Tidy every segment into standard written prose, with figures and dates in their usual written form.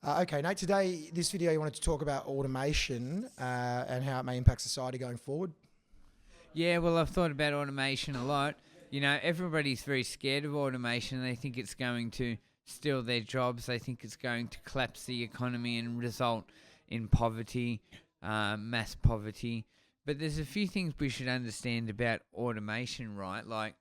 Okay, Nate, today, this video, you wanted to talk about automation and how it may impact society going forward. Yeah, well, I've thought about automation a lot. Everybody's very scared of automation. They think it's going to steal their jobs. They think it's going to collapse the economy and result in poverty, mass poverty. But there's a few things we should understand about automation, right? Like,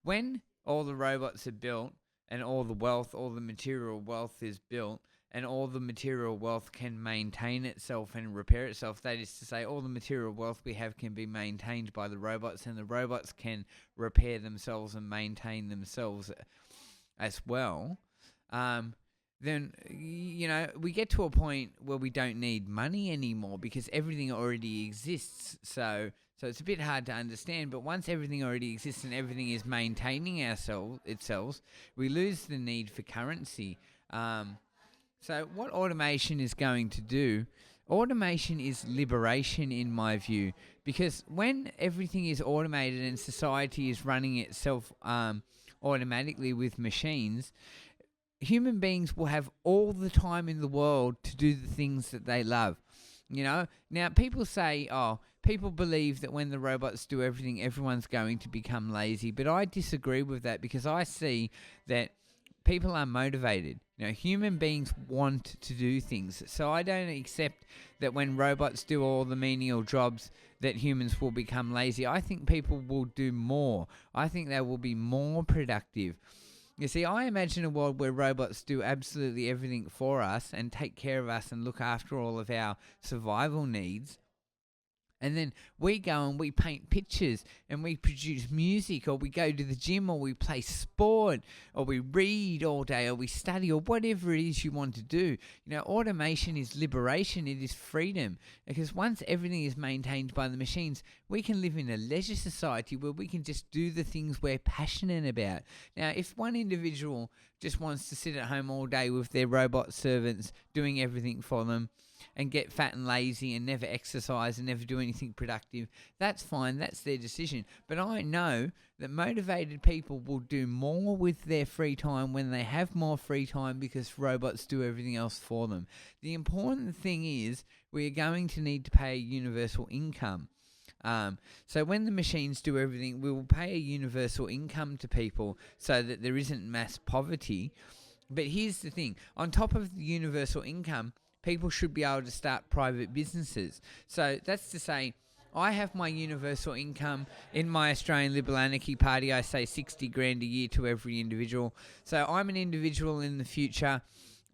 when all the robots are built and all the wealth, all the material wealth is built, and all the material wealth can maintain itself and repair itself. That is to say, all the material wealth we have can be maintained by the robots, and the robots can repair themselves and maintain themselves as well. Then, we get to a point where we don't need money anymore because everything already exists. So it's a bit hard to understand, but once everything already exists and everything is maintaining itself, we lose the need for currency. So what automation is going to do, automation is liberation in my view, because when everything is automated and society is running itself automatically with machines, human beings will have all the time in the world to do the things that they love. Now people say, people believe that when the robots do everything, everyone's going to become lazy, but I disagree with that because I see that people are motivated. Human beings want to do things. So I don't accept that when robots do all the menial jobs that humans will become lazy. I think people will do more. I think they will be more productive. You see, I imagine a world where robots do absolutely everything for us and take care of us and look after all of our survival needs. And then we go and we paint pictures and we produce music, or we go to the gym, or we play sport, or we read all day, or we study, or whatever it is you want to do. Automation is liberation. It is freedom. Because once everything is maintained by the machines, we can live in a leisure society where we can just do the things we're passionate about. Now, if one individual just wants to sit at home all day with their robot servants doing everything for them, and get fat and lazy and never exercise and never do anything productive, that's fine, that's their decision. But I know that motivated people will do more with their free time when they have more free time because robots do everything else for them. The important thing is we are going to need to pay a universal income. So when the machines do everything, we will pay a universal income to people so that there isn't mass poverty. But here's the thing, on top of the universal income, people should be able to start private businesses. So that's to say, I have my universal income in my Australian Liberal Anarchy Party. I say 60 grand a year to every individual. So I'm an individual in the future.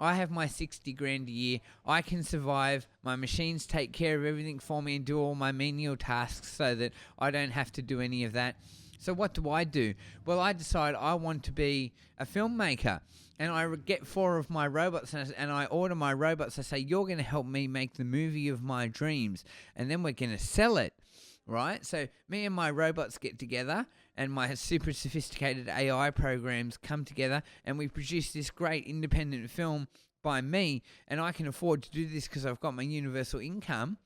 I have my 60 grand a year. I can survive. My machines take care of everything for me and do all my menial tasks so that I don't have to do any of that. So what do? Well, I decide I want to be a filmmaker. And I get 4 of my robots and I order my robots. I say, you're going to help me make the movie of my dreams. And then we're going to sell it, right? So me and my robots get together and my super sophisticated AI programs come together and we produce this great independent film by me. And I can afford to do this because I've got my universal income.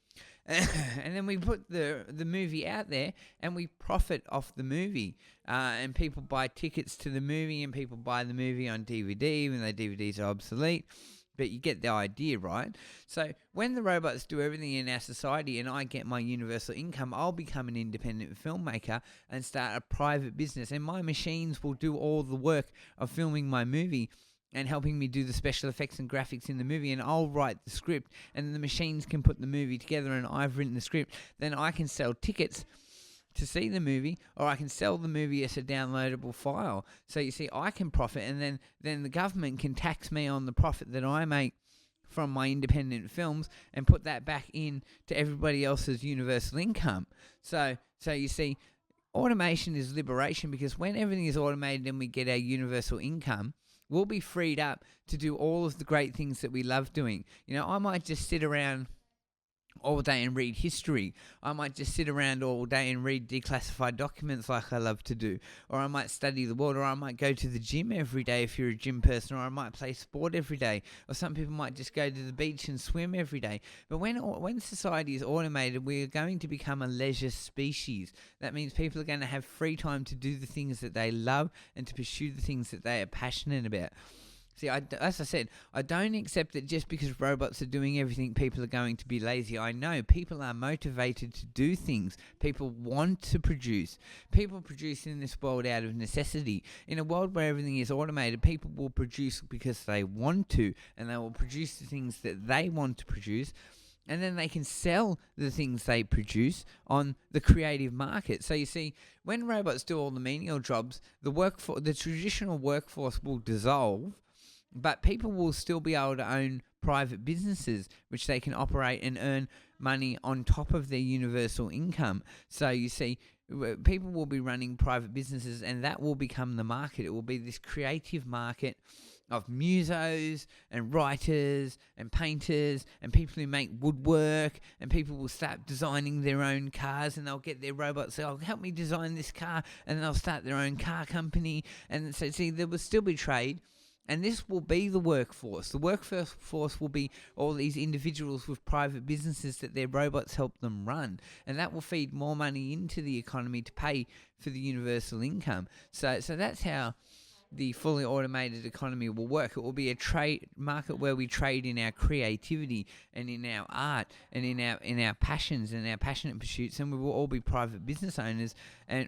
And then we put the movie out there and we profit off the movie. And people buy tickets to the movie and people buy the movie on DVD, even though DVDs are obsolete. But you get the idea, right? So when the robots do everything in our society and I get my universal income, I'll become an independent filmmaker and start a private business. And my machines will do all the work of filming my movie and helping me do the special effects and graphics in the movie, and I'll write the script, and the machines can put the movie together, and I've written the script. Then I can sell tickets to see the movie, or I can sell the movie as a downloadable file. So you see, I can profit, and then the government can tax me on the profit that I make from my independent films and put that back in to everybody else's universal income. So you see, automation is liberation, because when everything is automated and we get our universal income, we'll be freed up to do all of the great things that we love doing. I might just sit around all day and read history. I might just sit around all day and read declassified documents like I love to do. Or I might study the world, or I might go to the gym every day if you're a gym person, or I might play sport every day. Or some people might just go to the beach and swim every day. But when society is automated, we are going to become a leisure species. That means people are going to have free time to do the things that they love and to pursue the things that they are passionate about. See, as I said, I don't accept that just because robots are doing everything, people are going to be lazy. I know people are motivated to do things. People want to produce. People produce in this world out of necessity. In a world where everything is automated, people will produce because they want to, and they will produce the things that they want to produce. And then they can sell the things they produce on the creative market. So you see, when robots do all the menial jobs, the traditional workforce will dissolve, but people will still be able to own private businesses, which they can operate and earn money on top of their universal income. So you see, people will be running private businesses, and that will become the market. It will be this creative market of musos and writers and painters and people who make woodwork, and people will start designing their own cars, and they'll get their robots, say, oh, help me design this car, and then they'll start their own car company. And so see, there will still be trade, and this will be the workforce. The workforce will be all these individuals with private businesses that their robots help them run, and that will feed more money into the economy to pay for the universal income. So that's how the fully automated economy will work. It will be a trade market where we trade in our creativity and in our art and in our passions and our passionate pursuits, and we will all be private business owners.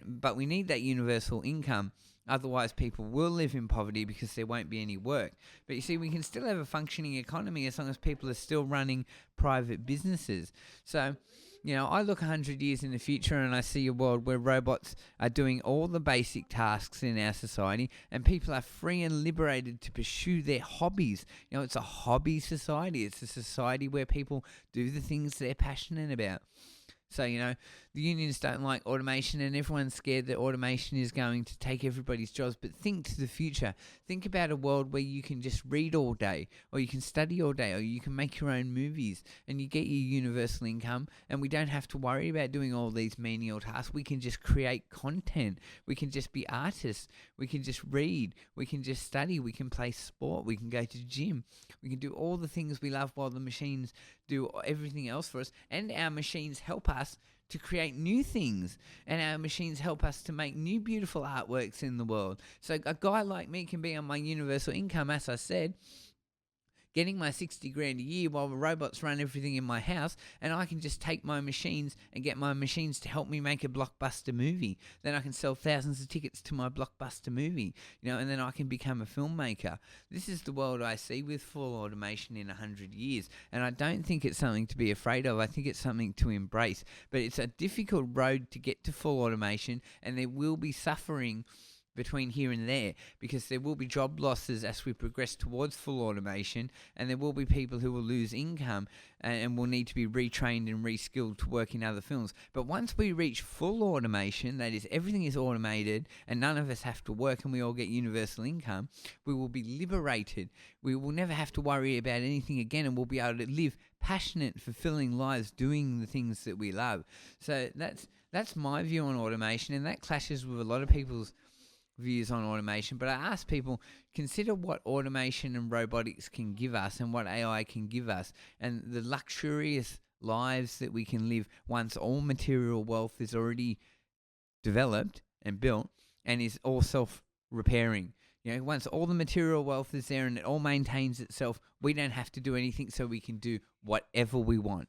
But we need that universal income. Otherwise, people will live in poverty because there won't be any work. But you see, we can still have a functioning economy as long as people are still running private businesses. So, you know, I look 100 years in the future and I see a world where robots are doing all the basic tasks in our society, and people are free and liberated to pursue their hobbies. You know, it's a hobby society. It's a society where people do the things they're passionate about. So, you know, the unions don't like automation, and everyone's scared that automation is going to take everybody's jobs. But think to the future. Think about a world where you can just read all day, or you can study all day, or you can make your own movies, and you get your universal income, and we don't have to worry about doing all these menial tasks. We can just create content. We can just be artists. We can just read. We can just study. We can play sport. We can go to the gym. We can do all the things we love while the machines do everything else for us. And our machines help us to create new things, and our machines help us to make new beautiful artworks in the world. So a guy like me can be on my universal income, as I said, getting my 60 grand a year while the robots run everything in my house, and I can just take my machines and get my machines to help me make a blockbuster movie. Then I can sell thousands of tickets to my blockbuster movie, you know, and then I can become a filmmaker. This is the world I see with full automation in 100 years, and I don't think it's something to be afraid of. I think it's something to embrace, but it's a difficult road to get to full automation, and there will be suffering between here and there, because there will be job losses as we progress towards full automation, and there will be people who will lose income and will need to be retrained and reskilled to work in other fields. But once we reach full automation, that is, everything is automated and none of us have to work and we all get universal income, we will be liberated. We will never have to worry about anything again, and we'll be able to live passionate, fulfilling lives doing the things that we love. So that's my view on automation, and that clashes with a lot of people's views on automation. But I ask people, consider what automation and robotics can give us and what AI can give us, and the luxurious lives that we can live once all material wealth is already developed and built and is all self-repairing. You know, once all the material wealth is there and it all maintains itself, we don't have to do anything, so we can do whatever we want.